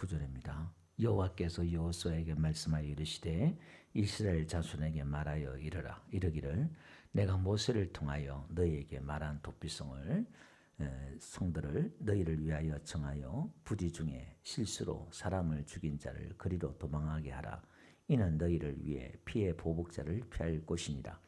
9절입니다. 여호와께서 여호수아에게 말씀하여 이르시되 이스라엘 자손에게 말하여 이르기를 내가 모세를 통하여 너희에게 말한 도피성을 성들을 너희를 위하여 정하여 부지 중에 실수로 사람을 죽인 자를 그리로 도망하게 하라. 이는 너희를 위해 피해 보복자를 피할 곳이니라.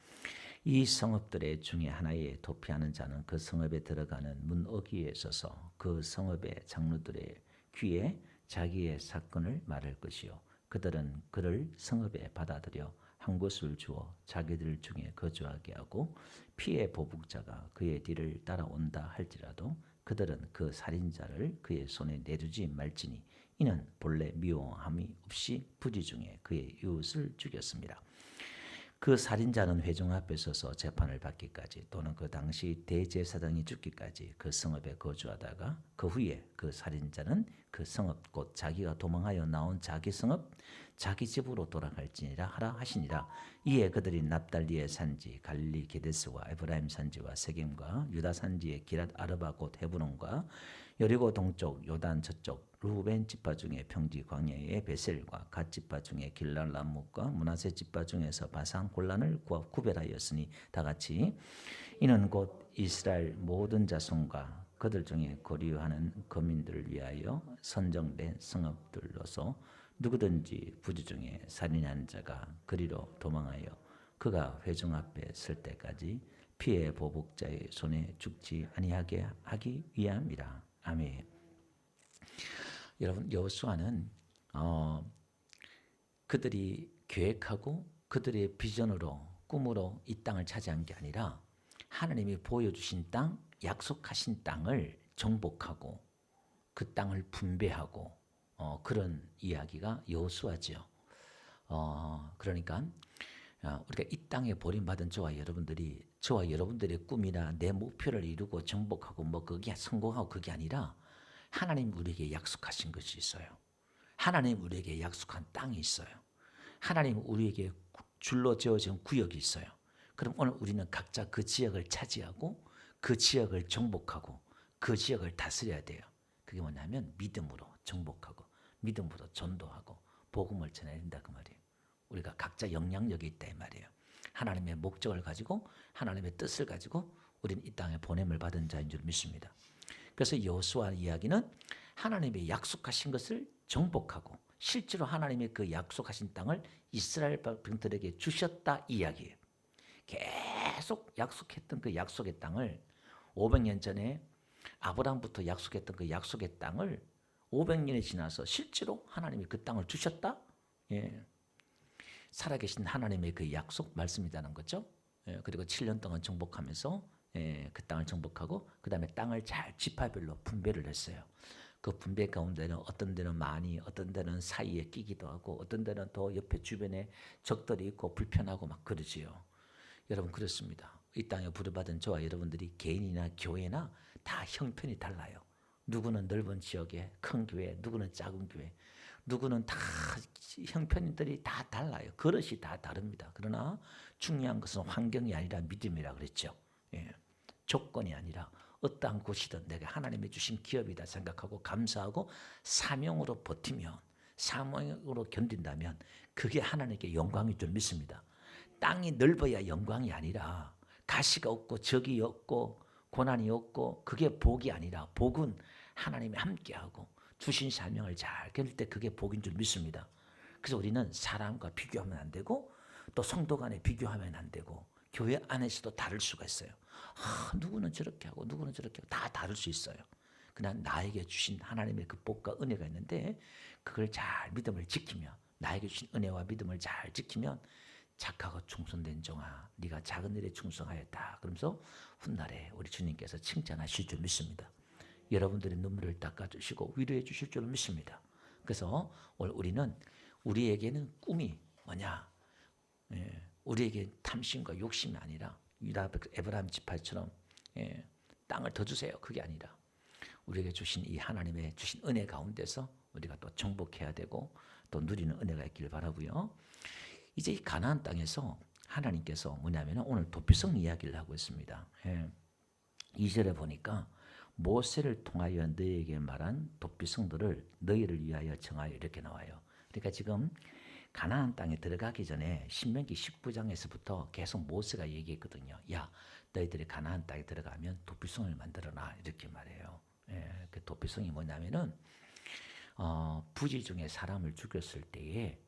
이 성읍들의 중에 하나에 도피하는 자는 그 성읍에 들어가는 문 어귀에 서서 그 성읍의 장로들의 귀에 자기의 사건을 말할 것이요 그들은 그를 성읍에 받아들여 한 곳을 주어 자기들 중에 거주하게 하고 피해 보복자가 그의 뒤를 따라온다 할지라도 그들은 그 살인자를 그의 손에 내주지 말지니 이는 본래 미워함이 없이 부지 중에 그의 이웃을 죽였습니다. 그 살인자는 회중 앞에 서서 재판을 받기까지 또는 그 당시 대제사장이 죽기까지 그 성읍에 거주하다가 그 후에 그 살인자는 그 성읍 곧 자기가 도망하여 나온 자기 성읍 자기 집으로 돌아갈지니라 하라 하시니라. 이에 그들이 납달리의 산지 갈릴리 게데스와 에브라임 산지와 세겜과 유다 산지의 기랏 아르바 곧 헤브론과 여리고 동쪽 요단 저쪽 루벤 지파 중에 평지 광야의 베셀과 갓 지파 중에 길랄 람목과 므낫세 지파 중에서 바산 골란을 구별하였으니 다같이 이는 곧 이스라엘 모든 자손과 그들 중에 거류하는 거민들을 위하여 선정된 성읍들로서 누구든지 부지 중에 살인한 자가 그리로 도망하여 그가 회중 앞에 설 때까지 피해 보복자의 손에 죽지 아니하게 하기 위함이라. 아멘. 여러분, 여호수아는 그들이 계획하고 그들의 비전으로 꿈으로 이 땅을 차지한 게 아니라 하나님이 보여주신 땅, 약속하신 땅을 정복하고 그 땅을 분배하고 그런 이야기가 여호수아죠. 그러니까 우리가 이 땅에 버림받은 저와 여러분들의 꿈이나 내 목표를 이루고 정복하고 뭐 그게 성공하고 그게 아니라 하나님 우리에게 약속하신 것이 있어요. 하나님 우리에게 약속한 땅이 있어요. 하나님 우리에게 줄로 지어진 구역이 있어요. 그럼 오늘 우리는 각자 그 지역을 차지하고 그 지역을 정복하고 그 지역을 다스려야 돼요. 그게 뭐냐면 믿음으로 정복하고 믿음으로 전도하고 복음을 전해야 된다 그 말이에요. 우리가 각자 영향력이 있다 이 말이에요. 하나님의 목적을 가지고 하나님의 뜻을 가지고 우리는 이 땅에 보냄을 받은 자인 줄 믿습니다. 그래서 여호수아 이야기는 하나님의 약속하신 것을 정복하고 실제로 하나님의 그 약속하신 땅을 이스라엘 백성들에게 주셨다 이야기예요. 계속 약속했던 그 약속의 땅을 500년 전에 아브라함부터 약속했던 그 약속의 땅을 500년이 지나서 실제로 하나님이 그 땅을 주셨다. 예. 살아계신 하나님의 그 약속 말씀이라는 거죠. 예. 그리고 7년 동안 정복하면서 그 땅을 정복하고 그 다음에 땅을 잘 지파별로 분배를 했어요. 그 분배 가운데는 어떤 데는 많이 어떤 데는 사이에 끼기도 하고 어떤 데는 더 옆에 주변에 적들이 있고 불편하고 막 그러지요. 여러분 그렇습니다. 이 땅에 부르받은 저와 여러분들이 개인이나 교회나 다 형편이 달라요. 누구는 넓은 지역에 큰 교회, 누구는 작은 교회, 누구는 다 형편들이 다 달라요. 그릇이 다 다릅니다. 그러나 중요한 것은 환경이 아니라 믿음이라 그랬죠. 예. 조건이 아니라 어떠한 곳이든 내가 하나님이 주신 기업이다 생각하고 감사하고 사명으로 버티면 사명으로 견딘다면 그게 하나님께 영광인 줄 믿습니다. 땅이 넓어야 영광이 아니라 가시가 없고 적이 없고 고난이 없고 그게 복이 아니라 복은 하나님이 함께하고 주신 사명을 잘 견딜 때 그게 복인 줄 믿습니다. 그래서 우리는 사람과 비교하면 안 되고 또 성도 간에 비교하면 안 되고 교회 안에서도 다를 수가 있어요. 누구는 저렇게 하고 누구는 저렇게 하고 다 다를 수 있어요. 그냥 나에게 주신 하나님의 그 복과 은혜가 있는데 그걸 잘 믿음을 지키며 나에게 주신 은혜와 믿음을 잘 지키면 착하고 충성된 종아 네가 작은 일에 충성하였다. 그러면서 훗날에 우리 주님께서 칭찬하실 줄 믿습니다. 여러분들의 눈물을 닦아주시고 위로해 주실 줄 믿습니다. 그래서 오늘 우리는 우리에게는 꿈이 뭐냐? 우리에게 탐심과 욕심이 아니라 유다 에브라임 지파처럼 땅을 더 주세요. 그게 아니라 우리에게 주신 이 하나님의 주신 은혜 가운데서 우리가 또 정복해야 되고 또 누리는 은혜가 있길 바라고요. 이제 이 가나안 땅에서 하나님께서 뭐냐면 오늘 도피성 이야기를 하고 있습니다. 2절에 보니까 모세를 통하여 너희에게 말한 도피성들을 너희를 위하여 정하여 이렇게 나와요. 그러니까 지금 가나안 땅에 들어가기 전에 신명기 19장에서부터 계속 모세가 얘기했거든요. 야, 너희들이 가나안 땅에 들어가면 도피성을 만들어놔 이렇게 말해요. 예, 그 도피성이 뭐냐면은 부지 중에 사람을 죽였을 때에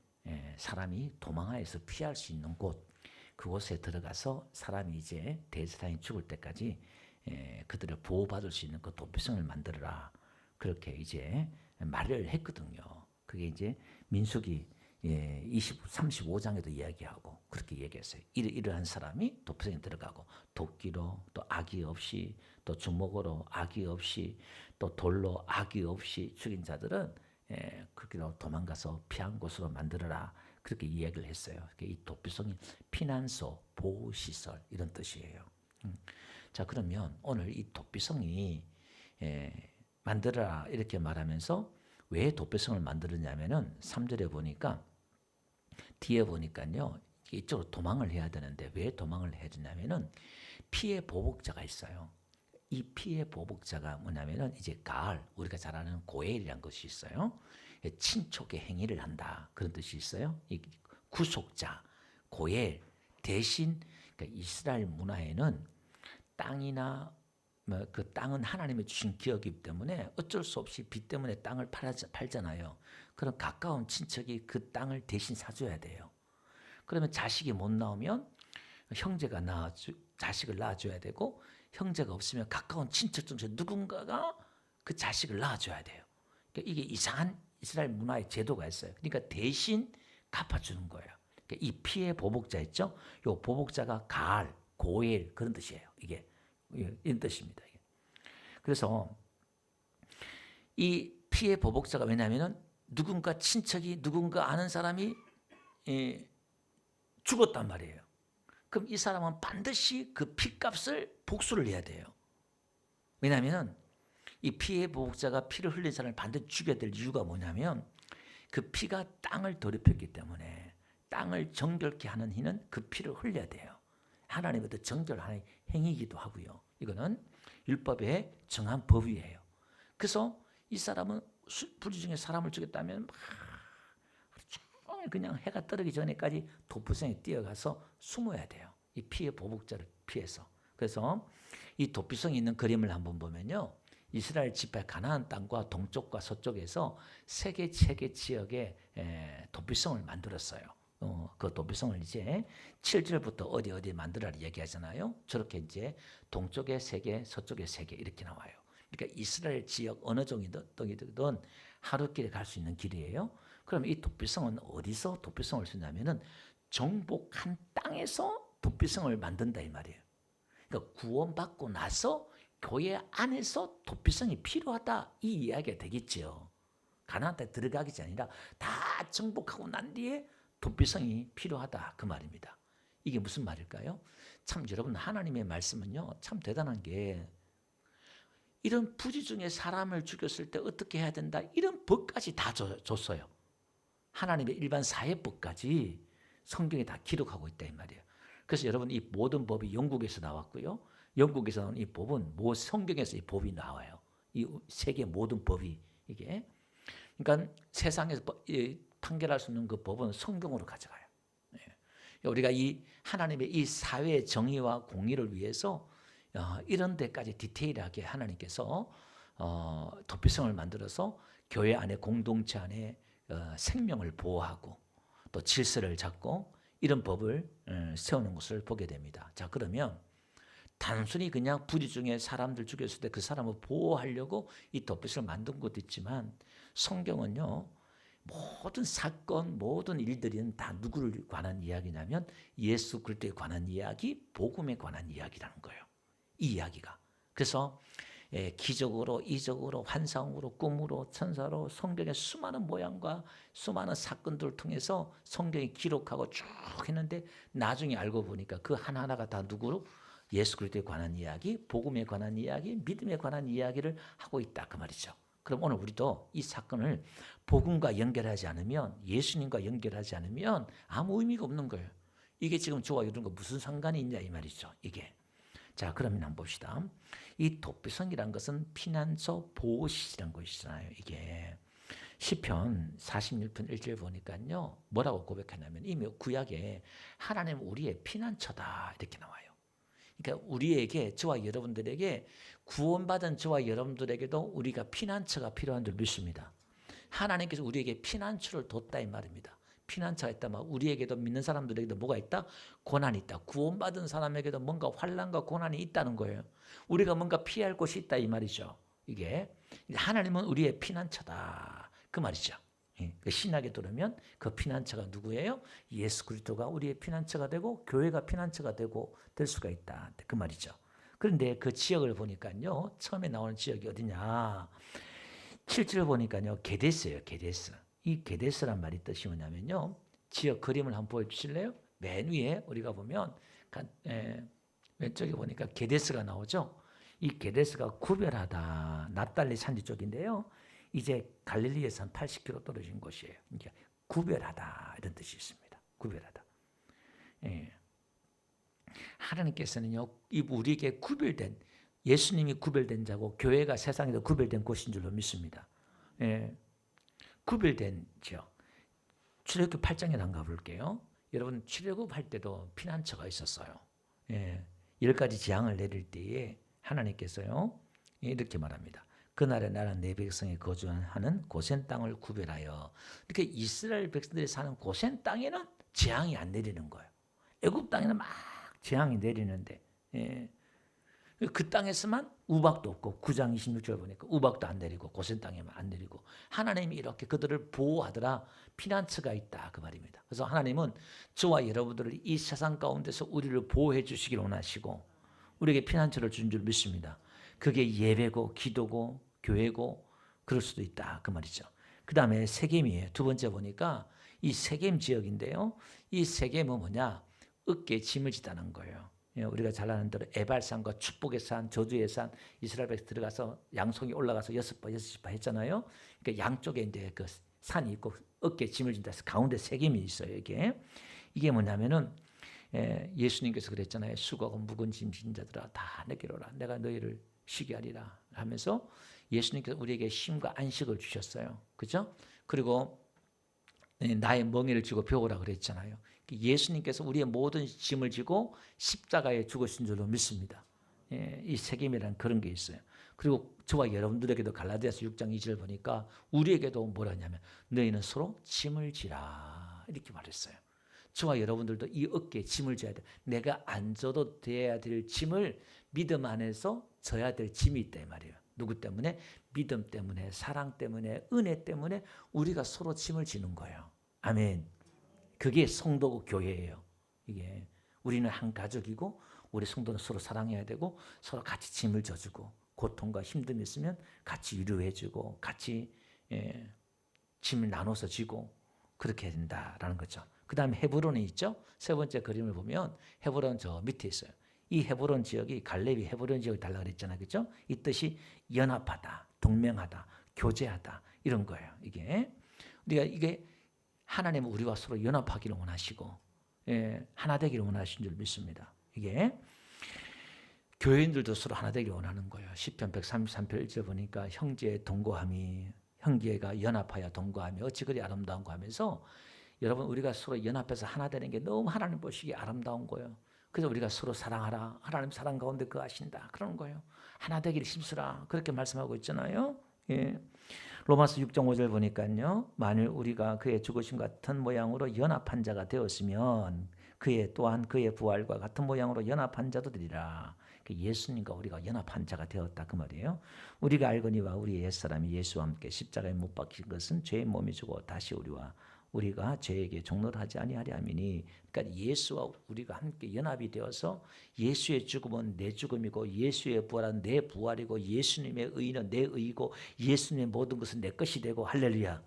사람이 도망하여서 피할 수 있는 곳, 그곳에 들어가서 사람이 이제 대제사장이 죽을 때까지 그들을 보호받을 수 있는 그 도피성을 만들어라. 그렇게 이제 말을 했거든요. 그게 이제 민수기 35장에도 이야기하고 그렇게 얘기했어요. 이러한 사람이 도피성에 들어가고 도끼로 또 악의 없이 또 주먹으로 악의 없이 또 돌로 악의 없이 죽인 자들은 그기로 도망가서 피한 곳으로 만들어라. 그렇게 이야기를 했어요. 이 도피성이 피난소, 보호시설 이런 뜻이에요. 자, 그러면 오늘 이 도피성이 만들어라 이렇게 말하면서 왜 도피성을 만들었냐면은 3절에 보니까 뒤에 보니까요. 이쪽으로 도망을 해야 되는데 왜 도망을 해야 되냐면은 피해 보복자가 있어요. 이 피해 보복자가 뭐냐면은 이제 가을, 우리가 잘 아는 고엘이라는 것이 있어요. 친족의 행위를 한다. 그런 뜻이 있어요. 이 구속자, 고엘 대신 그러니까 이스라엘 문화에는 땅이나 그 땅은 하나님이 주신 기업이기 때문에 어쩔 수 없이 빚 때문에 땅을 팔잖아요. 그럼 가까운 친척이 그 땅을 대신 사줘야 돼요. 그러면 자식이 못 나오면 형제가 자식을 낳아줘야 되고 형제가 없으면 가까운 친척 중에서 누군가가 그 자식을 낳아줘야 돼요. 그러니까 이게 이상한 이스라엘 문화의 제도가 있어요. 그러니까 대신 갚아주는 거예요. 그러니까 이 피해 보복자 있죠? 이 보복자가 가알, 고엘 그런 뜻이에요. 이게 이런 뜻입니다. 그래서 이 피해 보복자가 왜냐하면 누군가 친척이 누군가 아는 사람이 죽었단 말이에요. 그럼 이 사람은 반드시 그 피값을 복수를 해야 돼요. 왜냐하면 이 피해 보복자가 피를 흘린 사람을 반드시 죽여야 될 이유가 뭐냐면 그 피가 땅을 더럽혔기 때문에 땅을 정결케 하는 이는 그 피를 흘려야 돼요. 하나님의 정결하는 행위이기도 하고요. 이거는 율법에 정한 법이에요. 그래서 이 사람은 부지 중에 사람을 죽였다면 그냥 해가 떠르기 전에까지 도피성에 뛰어가서 숨어야 돼요. 이 피해 보복자를 피해서. 그래서 이 도피성이 있는 그림을 한번 보면요. 이스라엘 지파 가나안 땅과 동쪽과 서쪽에서 세 개 지역에 도피성을 만들었어요. 그 도피성을 이제 7절부터 어디 만들어라 얘기하잖아요. 저렇게 이제 동쪽에 3개, 서쪽에 3개 이렇게 나와요. 그러니까 이스라엘 지역 어느 정도든 하루길에 갈 수 있는 길이에요. 그럼 이 도피성은 어디서 도피성을 쓰냐면은 정복한 땅에서 도피성을 만든다 이 말이에요. 그러니까 구원받고 나서 교회 안에서 도피성이 필요하다 이 이야기가 되겠죠. 가나안 땅에 들어가기 전이 아니라 다 정복하고 난 뒤에 도피성이 필요하다 그 말입니다. 이게 무슨 말일까요? 참 여러분 하나님의 말씀은요 참 대단한 게 이런 부지 중에 사람을 죽였을 때 어떻게 해야 된다 이런 법까지 다 줬어요. 하나님의 일반 사회법까지 성경에 다 기록하고 있다 이 말이에요. 그래서 여러분 이 모든 법이 영국에서 나왔고요. 영국에서 나온 이 법은 성경에서 이 법이 나와요. 이 세계 모든 법이 이게 그러니까 세상에서 판결할 수 있는 그 법은 성경으로 가져가요. 우리가 이 하나님의 이 사회의 정의와 공의를 위해서 이런 데까지 디테일하게 하나님께서 도피성을 만들어서 교회 안에 공동체 안에 생명을 보호하고 또 질서를 잡고 이런 법을 세우는 것을 보게 됩니다. 자, 그러면 단순히 그냥 부지 중에 사람들 죽였을 때 그 사람을 보호하려고 이 도피성을 만든 것도 있지만 성경은요 모든 사건 모든 일들은 다 누구를 관한 이야기냐면 예수 그리스도에 관한 이야기 복음에 관한 이야기라는 거예요. 이 이야기가. 그래서 기적으로 이적으로 환상으로 꿈으로 천사로 성경의 수많은 모양과 수많은 사건들을 통해서 성경이 기록하고 쭉 했는데 나중에 알고 보니까 그 하나하나가 다 누구로 예수 그리스도에 관한 이야기, 복음에 관한 이야기, 믿음에 관한 이야기를 하고 있다 그 말이죠. 그럼 오늘 우리도 이 사건을 복음과 연결하지 않으면 예수님과 연결하지 않으면 아무 의미가 없는 거예요. 이게 지금 저와 이런 거 무슨 상관이 있냐 이 말이죠. 이게 자, 그러면 한번 봅시다. 이 도피성이란 것은 피난처 보호시설이란 것이잖아요. 이게 시편 46편 1절 보니까요. 뭐라고 고백하냐면 이미 구약에 하나님 우리의 피난처다 이렇게 나와요. 그러니까 우리에게, 저와 여러분들에게, 구원받은 저와 여러분들에게도 우리가 피난처가 필요한 줄 믿습니다. 하나님께서 우리에게 피난처를 뒀다 이 말입니다. 피난처가 있다면 우리에게도, 믿는 사람들에게도 뭐가 있다? 고난이 있다. 구원받은 사람에게도 뭔가 환난과 고난이 있다는 거예요. 우리가 뭔가 피할 곳이 있다 이 말이죠. 이게 하나님은 우리의 피난처다 그 말이죠. 그 신약에 들으면 그 피난처가 누구예요? 예수 그리스도가 우리의 피난처가 되고 교회가 피난처가 되고 될 수가 있다 그 말이죠. 그런데 그 지역을 보니까요, 처음에 나오는 지역이 어디냐? 7절 보니까요, 게데스예요. 게데스. 이 게데스란 말이 뜻이 뭐냐면요, 지역 그림을 한번 보여주실래요? 맨 위에 우리가 보면 왼쪽에 보니까 게데스가 나오죠. 이 게데스가 구별하다, 납달리 산지 쪽인데요. 이제 갈릴리에서 한 80km 떨어진 곳이에요. 그러니까 구별하다 이런 뜻이 있습니다. 구별하다. 예. 하나님께서는요, 우리에게 구별된, 예수님이 구별된 자고 교회가 세상에서 구별된 곳인 줄로 믿습니다. 예. 구별된 지역. 출애굽기 8장에 한번 가볼게요. 여러분 출애굽할 때도 피난처가 있었어요. 예. 10가지 재앙을 내릴 때에 하나님께서요 이렇게 말합니다. 그날에 나는 내 백성이 거주하는 고센 땅을 구별하여. 이렇게 이스라엘 백성들이 사는 고센 땅에는 재앙이 안 내리는 거예요. 애굽 땅에는 막 재앙이 내리는데, 예. 그 땅에서만 우박도 없고 9장 26절 보니까 우박도 안 내리고 고센 땅에만 안 내리고 하나님이 이렇게 그들을 보호하더라. 피난처가 있다 그 말입니다. 그래서 하나님은 저와 여러분들을 이 세상 가운데서 우리를 보호해 주시길 원하시고 우리에게 피난처를 준 줄 믿습니다. 그게 예배고 기도고 교회고 그럴 수도 있다 그 말이죠. 그 다음에 세겜이에요. 두 번째 보니까 이 세겜 지역인데요. 이 세겜은 뭐냐? 어깨에 짐을 지다는 거예요. 우리가 잘 아는 대로 에발산과 축복의 산, 저주의 산, 이스라엘 백성 들어가서 양송이 올라가서 6번 했잖아요. 그러니까 양쪽에 이제 그 산이 있고 어깨에 짐을 진다 해서 가운데 세겜이 있어요. 이게 뭐냐면은 예수님께서 그랬잖아요. 수고하고 무거운 짐 진 자들아 다 내게로 오라. 내가 너희를 쉬게 하리라 하면서 예수님께서 우리에게 쉼과 안식을 주셨어요. 그죠? 그리고 나의 멍에를 쥐고 배우라 그랬잖아요. 예수님께서 우리의 모든 짐을 지고 십자가에 죽으신 줄로 믿습니다. 이 세겜이라는 그런 게 있어요. 그리고 저와 여러분들에게도 갈라디아서 6장 2절 보니까 우리에게도 뭐라냐면 너희는 서로 짐을 지라 이렇게 말했어요. 저와 여러분들도 이 어깨에 짐을 져야 돼. 내가 안 져도 돼야 될 짐을 믿음 안에서 져야 될 짐이 있다 이 말이에요. 누구 때문에? 믿음 때문에, 사랑 때문에, 은혜 때문에 우리가 서로 짐을 지는 거예요. 아멘. 그게 성도고 교회예요. 이게 우리는 한 가족이고 우리 성도는 서로 사랑해야 되고 서로 같이 짐을 져주고 고통과 힘듦이 있으면 같이 위로해주고 같이 짐을 나눠서 지고 그렇게 해야 된다라는 거죠. 그 다음에 헤브론이 있죠. 세 번째 그림을 보면 헤브론 저 밑에 있어요. 이 헤브론 지역이 갈렙이 헤브론 지역을 달라 그랬잖아요. 그렇죠? 이 뜻이 연합하다, 동맹하다, 교제하다 이런 거예요. 이게 하나님은 우리와 서로 연합하기를 원하시고 하나 되기를 원하신 줄 믿습니다. 이게 교회인들도 서로 하나 되기를 원하는 거예요. 시편 133편 1절 보니까 형제의 동거함이 형제가 연합하여 동거하며 어찌 그리 아름다운가 하면서 여러분 우리가 서로 연합해서 하나 되는 게 너무 하나님 보시기에 아름다운 거예요. 그래서 우리가 서로 사랑하라. 하나님 사랑 가운데 거하신다. 그러는 거예요. 하나 되기를 힘쓰라. 그렇게 말씀하고 있잖아요. 예. 로마서 6장 5절 보니까요. 만일 우리가 그의 죽으심 같은 모양으로 연합한 자가 되었으면 또한 그의 부활과 같은 모양으로 연합한 자도 되리라. 예수님과 우리가 연합한 자가 되었다 그 말이에요. 우리가 알거니와 우리의 옛사람이 예수와 함께 십자가에 못 박힌 것은 죄의 몸이 주고 다시 우리가 죄에게 종로를 하지 아니하려 함이니. 그러니까 예수와 우리가 함께 연합이 되어서 예수의 죽음은 내 죽음이고 예수의 부활은 내 부활이고 예수님의 의는 내 의이고 예수님의 모든 것은 내 것이 되고 할렐루야.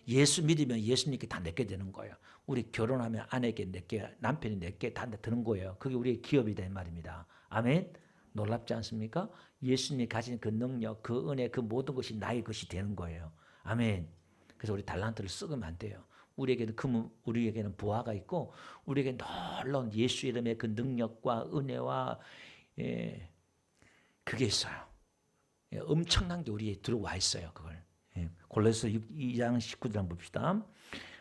예수 믿으면 예수님께 다 내게 되는 거예요. 우리 결혼하면 아내에게 내게, 남편이 내게 다 드는 거예요. 그게 우리의 기업이다 이 말입니다. 아멘. 놀랍지 않습니까? 예수님이 가진 그 능력, 그 은혜, 그 모든 것이 나의 것이 되는 거예요. 아멘. 그래서 우리 달란트를 썩으면 안 돼요. 우리에게는 부하가 있고 우리에게 놀라운 예수 이름의 그 능력과 은혜와 예, 그게 있어요. 예, 엄청난 게 우리에 들어와 있어요. 그걸. 예, 골로새 2장 19절 봅시다.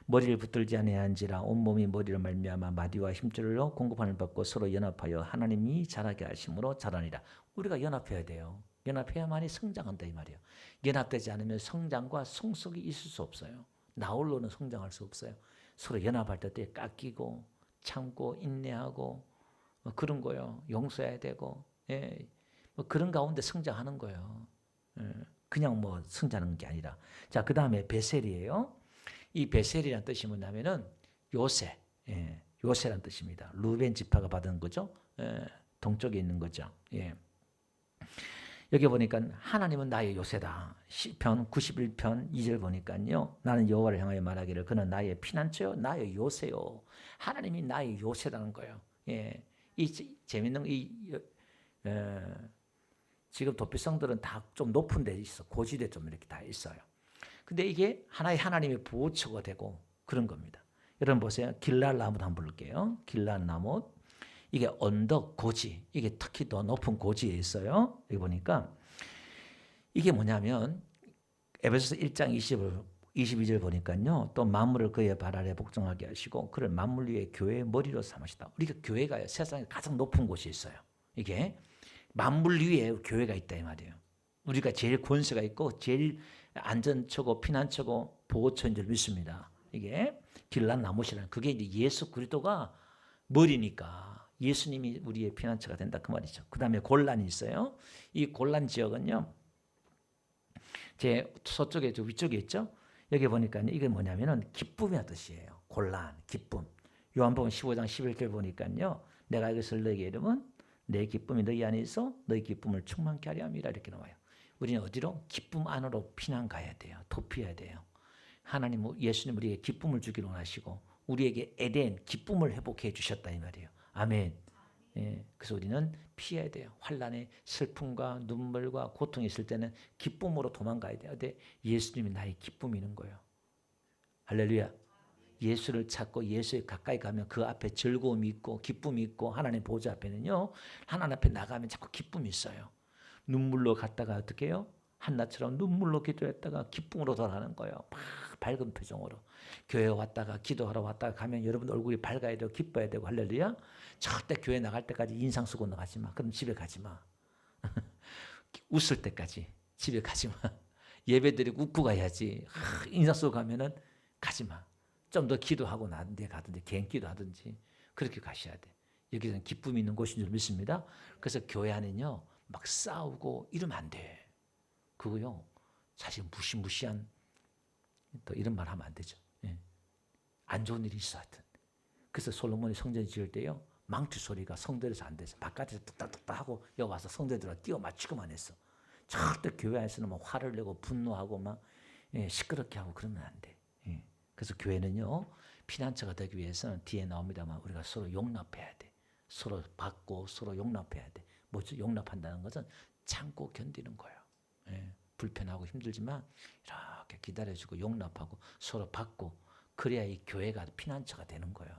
머리를 붙들지 아니한지라 온몸이 머리를 말미암아 마디와 힘줄로 공급함을 받고 서로 연합하여 하나님이 자라게 하심으로 자라니라. 우리가 연합해야 돼요. 연합해야만이 성장한다 이 말이에요. 연합되지 않으면 성장과 성숙이 있을 수 없어요. 나 홀로는 성장할 수 없어요. 서로 연합할 때 깎이고 참고 인내하고 뭐 그런 거요. 용서해야 되고 예, 뭐 그런 가운데 성장하는 거예요. 예, 그냥 뭐 성장하는 게 아니라. 자, 그 다음에 베셀이에요. 이 베셀이라는 뜻이 뭐냐면은 요새, 예, 요새란 뜻입니다. 루벤 지파가 받은 거죠. 예, 동쪽에 있는 거죠. 예. 여기 보니까 하나님은 나의 요새다. 시편 91편 2절 보니까요. 나는 여호와를 향하여 말하기를 그는 나의 피난처요 나의 요새요. 하나님이 나의 요새라는 거예요. 예. 이 재밌는 지금 도피성들은 다 좀 높은 데 있어. 고지대 좀 이렇게 다 있어요. 근데 이게 하나의 하나님의 보호처가 되고 그런 겁니다. 여러분 보세요. 길랄 나무도 한번 볼게요. 길랄 나무. 이게 언덕, 고지. 이게 특히 더 높은 고지에 있어요. 여기 보니까 이게 뭐냐면 에베소서 1장 22절 보니까요. 또 만물을 그의 발 아래 복종하게 하시고 그를 만물 위에 교회의 머리로 삼으시다. 우리가 교회가 세상에 가장 높은 곳이 있어요. 이게 만물 위에 교회가 있다 이 말이에요. 우리가 제일 권세가 있고 제일 안전처고 피난처고 보호처인 줄 믿습니다. 이게 길란 나무시라는 그게 이제 예수 그리스도가 머리니까 예수님이 우리의 피난처가 된다 그 말이죠. 그 다음에 골란이 있어요. 이 골란 지역은요. 제 서쪽에 저 위쪽에 있죠. 여기 보니까 이게 뭐냐면은 기쁨이란 뜻이에요. 골란, 기쁨. 요한복음 15장 11절 보니까요. 내가 이것을 너에게 이름은 내 기쁨이 너희 안에 있어 너희 기쁨을 충만케 하려 함이라 이렇게 나와요. 우리는 어디로? 기쁨 안으로 피난 가야 돼요. 도피해야 돼요. 하나님, 예수님 우리에게 기쁨을 주기로 하시고 우리에게 에덴 기쁨을 회복해 주셨다 이 말이에요. 아멘. 예, 그래서 우리는 피해야 돼요. 환난의 슬픔과 눈물과 고통이 있을 때는 기쁨으로 도망가야 돼요. 근데 예수님이 나의 기쁨이 있는 거예요. 할렐루야. 예수를 찾고 예수에 가까이 가면 그 앞에 즐거움이 있고 기쁨이 있고 하나님 보좌 앞에는요. 하나님 앞에 나가면 자꾸 기쁨이 있어요. 눈물로 갔다가 어떻게 해요? 한나처럼 눈물로 기도했다가 기쁨으로 돌아가는 거예요. 막 밝은 표정으로. 교회 왔다가 기도하러 왔다가 가면 여러분 얼굴이 밝아야 되고 기뻐야 되고 할렐루야. 절대 교회 나갈 때까지 인상 쓰고 나가지 마. 그럼 집에 가지 마. 웃을 때까지 집에 가지 마. 예배 드리고 웃고 가야지. 인상 쓰고 가면은 가지 마. 좀 더 기도하고 나한테 가든지 개인 기도하든지 그렇게 가셔야 돼. 여기서는 기쁨이 있는 곳인 줄 믿습니다. 그래서 교회 안에는요. 막 싸우고 이러면 안 돼. 그거요. 사실 무시무시한 또 이런 말 하면 안 되죠. 예. 안 좋은 일이 있어 하여튼. 그래서 솔로몬이 성전 지을 때요. 망치 소리가 성전에서 안 돼서 바깥에서 뚝딱뚝딱 하고 여기 와서 성전에 들어가 뛰어 맞추고만 했어. 절대 교회 안에서는 막 화를 내고 분노하고 막 시끄럽게 하고 그러면 안 돼. 예. 그래서 교회는요. 피난처가 되기 위해서는 뒤에 나옵니다만 우리가 서로 용납해야 돼. 서로 받고 서로 용납해야 돼. 뭐죠? 용납한다는 것은 참고 견디는 거예요. 예, 불편하고 힘들지만 이렇게 기다려주고 용납하고 서로 받고 그래야 이 교회가 피난처가 되는 거예요.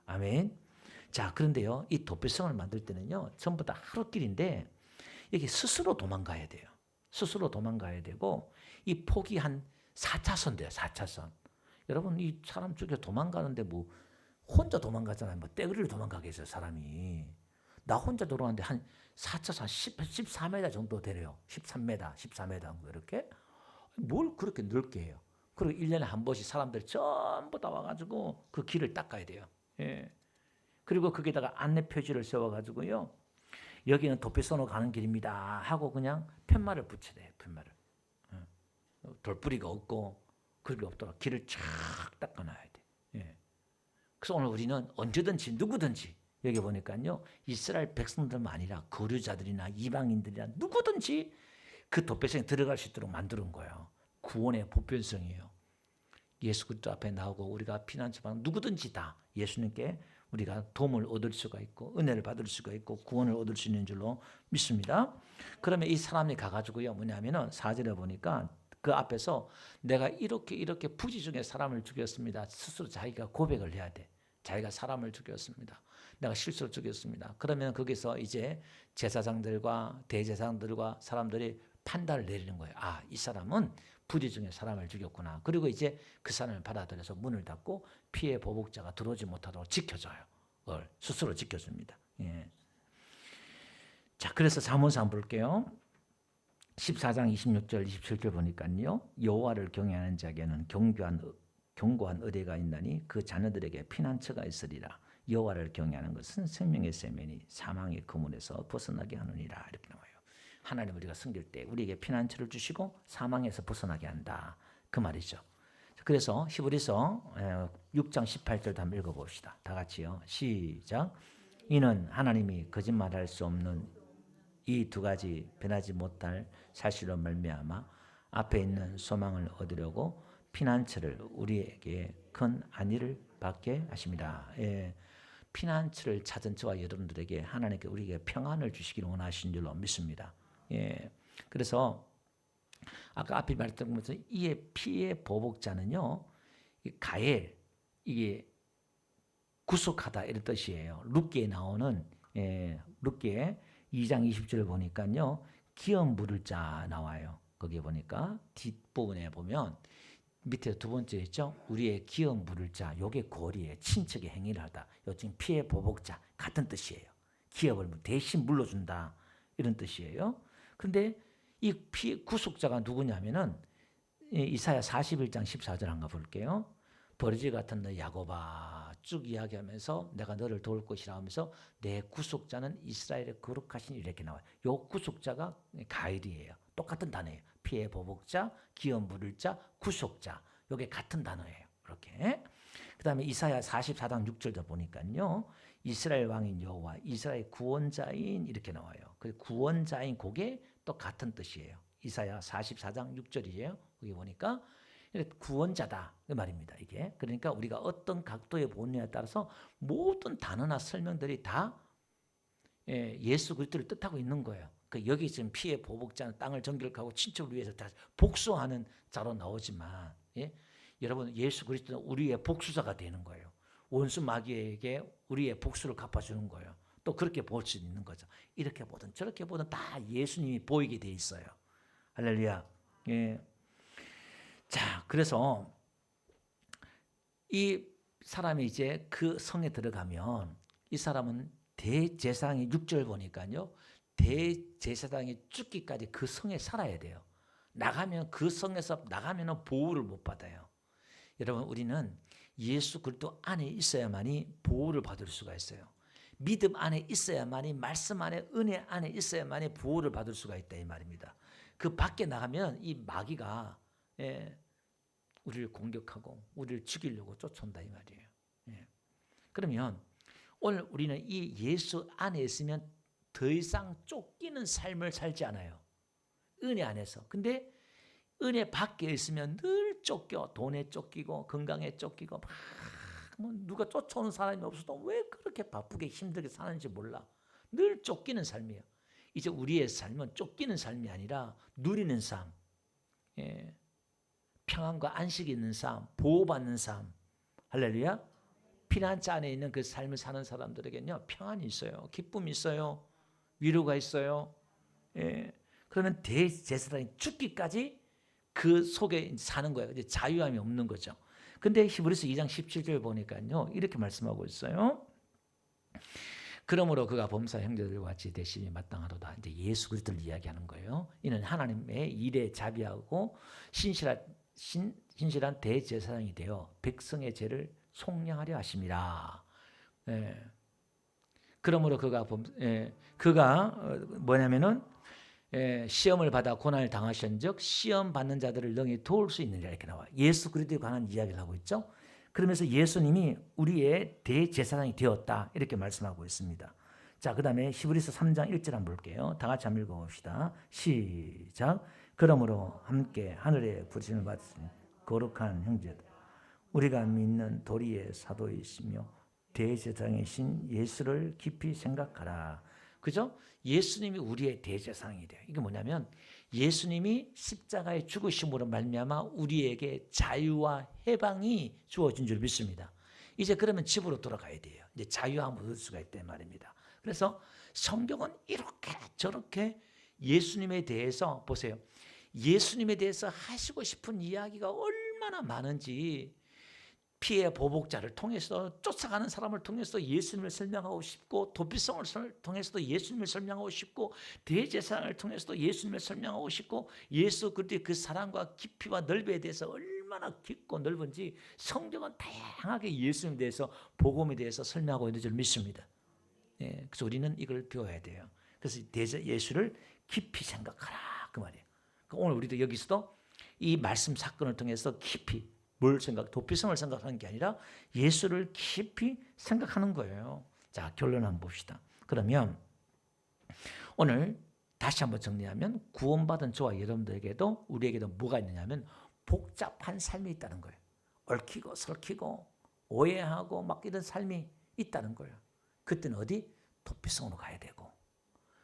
아멘. 자, 그런데요. 이 도피성을 만들 때는요. 전부 다 하루길인데 이게 스스로 도망가야 돼요. 스스로 도망가야 되고 이 폭이 한 4차선 돼요. 4차선. 여러분 이 사람 쪽에 도망가는데 뭐 혼자 도망가잖아요. 뭐 떼거리를 도망가겠어요. 사람이. 나 혼자 돌아가는데 한 4차선 14m 정도 되래요. 13m, 14m 이렇게. 뭘 그렇게 넓게 해요. 그리고 1년에 한 번씩 사람들 전부 다 와가지고 그 길을 닦아야 돼요. 예. 그리고 거기다가 안내 표지를 세워가지고요. 여기는 도피선으로 가는 길입니다. 하고 그냥 팻말을 붙여야 돼요. 팻말을. 돌뿌리가 없고 그런 게 없도록 길을 쫙 닦아놔야 돼. 예. 그래서 오늘 우리는 언제든지 누구든지 여기 보니까요. 이스라엘 백성들만 아니라 거류자들이나 이방인들이나 누구든지 그 도피성에 들어갈 수 있도록 만드는 거예요. 구원의 보편성이에요. 예수 그리스도 앞에 나오고 우리가 피난처방 누구든지 다 예수님께 우리가 도움을 얻을 수가 있고 은혜를 받을 수가 있고 구원을 얻을 수 있는 줄로 믿습니다. 그러면 이 사람이 가가지고요. 뭐냐면은 4절에 보니까 그 앞에서 내가 이렇게 부지 중에 사람을 죽였습니다. 스스로 자기가 고백을 해야 돼. 자기가 사람을 죽였습니다. 내가 실수로 죽였습니다. 그러면 거기서 이제 제사장들과 대제사장들과 사람들이 판단을 내리는 거예요. 아, 이 사람은 부지 중에 사람을 죽였구나. 그리고 이제 그 사람을 받아들여서 문을 닫고 피해 보복자가 들어오지 못하도록 지켜줘요. 그걸 스스로 지켜줍니다. 예. 자, 그래서 잠언서 한번 볼게요. 14장 26절 27절 보니까요. 여호와를 경외하는 자에게는 견고한 의뢰가 있나니 그 자녀들에게 피난처가 있으리라. 여호와를 경외하는 것은 생명의 세면이 사망의 그물에서 벗어나게 하느니라. 이렇게 나와요. 하나님 우리가 섬길 때 우리에게 피난처를 주시고 사망에서 벗어나게 한다. 그 말이죠. 그래서 히브리서 6장 18절도 한번 읽어봅시다. 다 같이요. 시작. 이는 하나님이 거짓말할 수 없는 이 두 가지 변하지 못할 사실로 말미암아 앞에 있는 소망을 얻으려고 피난처를 우리에게 큰 안위를 받게 하십니다. 예. 피난처를 찾은 저와 여러분들에게 하나님께 우리에게 평안을 주시기를 원하신 줄로 믿습니다. 예. 그래서 아까 앞에 말했던 것처럼 이에 피해 보복자는요, 가엘, 이게 구속하다 이런 뜻이에요. 룻기에 나오는 룻기에 2장 20절을 보니까요, 기업 물을 자 나와요. 거기에 보니까 뒷부분에 보면 밑에 두 번째 있죠. 우리의 기업 물을 자, 요게 고리에 친척의 행위를 하다. 요즘 피해 보복자 같은 뜻이에요. 기업을 대신 물러준다 이런 뜻이에요. 그런데 이 구속자가 누구냐면은 이사야 41장 14절 한번 볼게요. 버러지 같은 너 야곱아 쭉 이야기하면서 내가 너를 도울 것이라 하면서 내 구속자는 이스라엘의 거룩하신 이렇게 나와요. 요 구속자가 가일이에요. 똑같은 단어예요. 피해 보복자, 기업 물을 자, 구속자. 요게 같은 단어예요. 이렇게. 그다음에 이사야 44장 6절도 보니까요. 이스라엘 왕인 여호와, 이스라엘 구원자인 이렇게 나와요. 그 구원자인 그게 또 같은 뜻이에요. 이사야 44장 6절이에요. 거기 보니까 구원자다 그 말입니다. 이게 그러니까 우리가 어떤 각도의 본느냐에 따라서 모든 단어나 설명들이 다 예수 그리스도를 뜻하고 있는 거예요. 그 여기 지금 피해 보복자는 땅을 정결하고 친척을 위해서 다 복수하는 자로 나오지만 여러분 예수 그리스도는 우리의 복수자가 되는 거예요. 원수 마귀에게 우리의 복수를 갚아주는 거예요. 또 그렇게 볼 수 있는 거죠. 이렇게 보든 저렇게 보든 다 예수님이 보이게 돼 있어요. 할렐루야. 예. 자, 그래서 이 사람이 이제 그 성에 들어가면 이 사람은 대제사장이 6절 보니까요. 대제사장이 죽기까지 그 성에 살아야 돼요. 나가면 그 성에서 나가면 보호를 못 받아요. 여러분 우리는 예수 그리스도 안에 있어야만이 보호를 받을 수가 있어요. 믿음 안에 있어야만이 말씀 안에 은혜 안에 있어야만이 보호를 받을 수가 있다 이 말입니다. 그 밖에 나가면 이 마귀가 우리를 공격하고 우리를 죽이려고 쫓아온다 이 말이에요. 그러면 오늘 우리는 이 예수 안에 있으면 더 이상 쫓기는 삶을 살지 않아요. 은혜 안에서. 근데 은혜 밖에 있으면 늘 쫓겨. 돈에 쫓기고 건강에 쫓기고 뭐 누가 쫓아오는 사람이 없어도 왜 그렇게 바쁘게 힘들게 사는지 몰라. 늘 쫓기는 삶이에요. 이제 우리의 삶은 쫓기는 삶이 아니라 누리는 삶. 평안과 안식이 있는 삶, 보호받는 삶. 할렐루야. 피난처 안에 있는 그 삶을 사는 사람들에게는요. 평안이 있어요. 기쁨이 있어요. 위로가 있어요. 그러면 대제사장이 죽기까지 그 속에 사는 거예요. 이제 자유함이 없는 거죠. 근데 히브리서 2장 17절 보니까요. 이렇게 말씀하고 있어요. 그러므로 그가 범사 형제들과 같이 대신이 마땅하도다. 이제 예수 그리스도를 이야기하는 거예요. 이는 하나님의 일에 자비하고 신실한 대제사장이 되어 백성의 죄를 속량하려 하심이라. 그러므로 그가 뭐냐면은 시험을 받아 고난을 당하신즉 시험 받는 자들을 능히 도울 수 있느니라 이렇게 나와. 예수 그리스도에 관한 이야기를 하고 있죠. 그러면서 예수님이 우리의 대제사장이 되었다 이렇게 말씀하고 있습니다. 자, 그다음에 히브리서 3장 1절 한번 볼게요. 다 같이 한번 읽어봅시다. 시작. 그러므로 함께 하늘에 부르심을 받으신 거룩한 형제들, 우리가 믿는 도리의 사도이시며 대제사장이신 예수를 깊이 생각하라. 그죠? 예수님이 우리의 대제사장이 돼요. 이게 뭐냐면 예수님이 십자가의 죽으심으로 말미암아 우리에게 자유와 해방이 주어진 줄 믿습니다. 이제 그러면 집으로 돌아가야 돼요. 이제 자유함을 얻을 수가 있단 말입니다. 그래서 성경은 이렇게 저렇게 예수님에 대해서 보세요. 예수님에 대해서 하시고 싶은 이야기가 얼마나 많은지 피해 보복자를 통해서 쫓아가는 사람을 통해서 예수님을 설명하고 싶고 도피성을 통해서도 예수님을 설명하고 싶고 대제사장을 통해서도 예수님을 설명하고 싶고 예수 그리스도의 그 사랑과 깊이와 넓이에 대해서 얼마나 깊고 넓은지 성경은 다양하게 예수님에 대해서 복음에 대해서 설명하고 있는 줄 믿습니다. 예, 그래서 우리는 이걸 배워야 돼요. 그래서 예수를 깊이 생각하라 그 말이에요. 오늘 우리도 여기서도 이 말씀 사건을 통해서 깊이 뭘 도피성을 생각하는 게 아니라 예수를 깊이 생각하는 거예요. 자, 결론 한번 봅시다. 그러면 오늘 다시 한번 정리하면 구원받은 저와 여러분들에게도 우리에게도 뭐가 있느냐면 복잡한 삶이 있다는 거예요. 얽히고 설키고 오해하고 막 이런 삶이 있다는 거예요. 그때는 어디? 도피성으로 가야 되고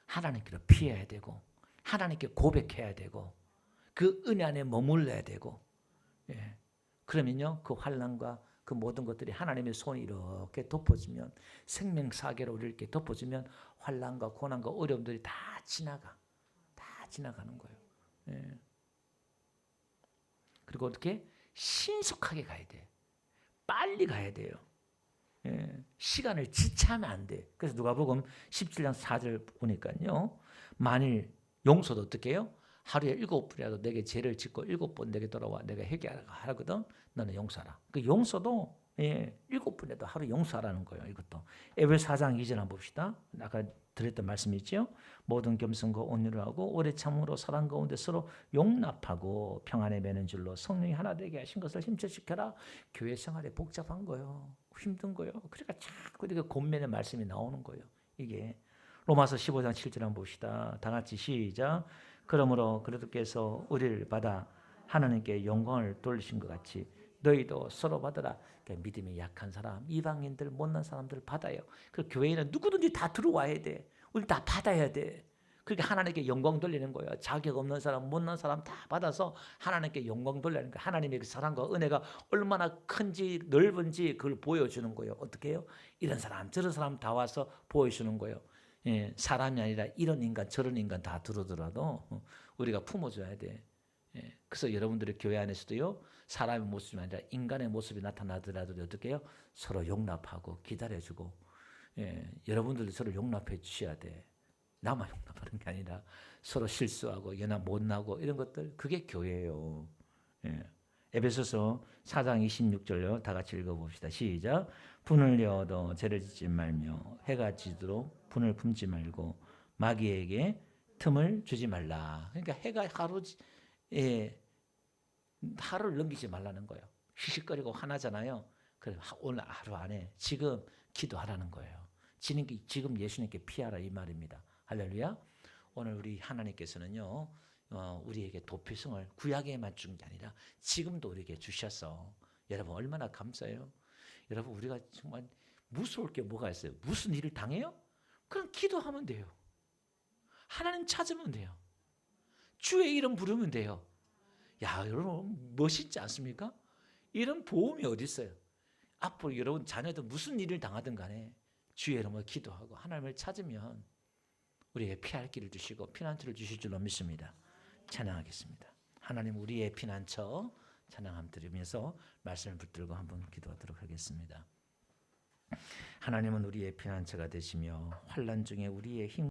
하나님께로 피해야 되고 하나님께 고백해야 되고 그 은혜 안에 머물러야 되고 예. 그러면요 그 환난과 그 모든 것들이 하나님의 손이 이렇게 덮어주면 생명사계로 우리를 이렇게 덮어주면 환난과 고난과 어려움들이 다 지나가는 거예요. 예. 그리고 어떻게 신속하게 가야 돼. 빨리 가야 돼요. 예. 시간을 지체하면 안 돼. 그래서 누가복음 17장 4절 보니까요. 만일 용서도 어떻게 해요? 하루에 7번이라도 내게 죄를 짓고 7번 내게 돌아와 내가 회개하거든 너는 용서하라. 그 용서도 7번에도 하루 용서하라는 거예요. 이것도 에베소 4장 2절 한번 봅시다. 아까 드렸던 말씀이죠. 모든 겸손과 온유를 하고 오래 참음으로 사랑 가운데 서로 용납하고 평안에 매는 줄로 성령이 하나 되게 하신 것을 힘껏시켜라. 교회 생활이 복잡한 거예요. 힘든 거예요. 그러니까 자꾸 이렇게 권면의 말씀이 나오는 거예요. 이게 로마서 15장 7절 한번 봅시다. 다 같이 시작. 그러므로 그리스도께서 우리를 받아 하나님께 영광을 돌리신 것 같이 너희도 서로 받으라. 그러니까 믿음이 약한 사람, 이방인들, 못난 사람들 받아요. 그 교회에는 누구든지 다 들어와야 돼. 우리 다 받아야 돼. 그렇게 하나님께 영광 돌리는 거예요. 자격 없는 사람, 못난 사람 다 받아서 하나님께 영광 돌리는 거예요. 하나님의 그 사랑과 은혜가 얼마나 큰지 넓은지 그걸 보여주는 거예요. 어떻게 해요? 이런 사람, 저런 사람 다 와서 보여주는 거예요. 예, 사람이 아니라 이런 인간 저런 인간 다 들어오더라도 우리가 품어줘야 돼. 예, 그래서 여러분들의 교회 안에서도요 사람의 모습이 아니라 인간의 모습이 나타나더라도 어떻게 해요? 서로 용납하고 기다려주고 여러분들도 서로 용납해 주셔야 돼. 나만 용납하는 게 아니라 서로 실수하고 연합 못나고 이런 것들 그게 교회예요. 예. 에베소서 4장 26절요. 다 같이 읽어봅시다. 시작. 분을 내어도 죄를 짓지 말며 해가 지도록 분을 품지 말고 마귀에게 틈을 주지 말라. 그러니까 해가 하루를 넘기지 말라는 거예요. 희식거리고 화나잖아요. 그래 오늘 하루 안에 지금 기도하라는 거예요. 지금 예수님께 피하라 이 말입니다. 할렐루야. 오늘 우리 하나님께서는요 우리에게 도피성을 구약에만 준 게 아니라 지금도 우리에게 주셔서 여러분 얼마나 감사해요. 여러분 우리가 정말 무서울 게 뭐가 있어요? 무슨 일을 당해요? 그냥 기도하면 돼요. 하나님 찾으면 돼요. 주의 이름 부르면 돼요. 야 여러분 멋있지 않습니까? 이런 보험이 어디 있어요? 앞으로 여러분 자녀들 무슨 일을 당하든 간에 주의 이름으로 기도하고 하나님을 찾으면 우리에게 피할 길을 주시고 피난처를 주실 줄로 믿습니다. 찬양하겠습니다. 하나님 우리의 피난처 찬양함 드리면서 말씀을 붙들고 한번 기도하도록 하겠습니다. 하나님은 우리의 피난처가 되시며 환난 중에 우리의 힘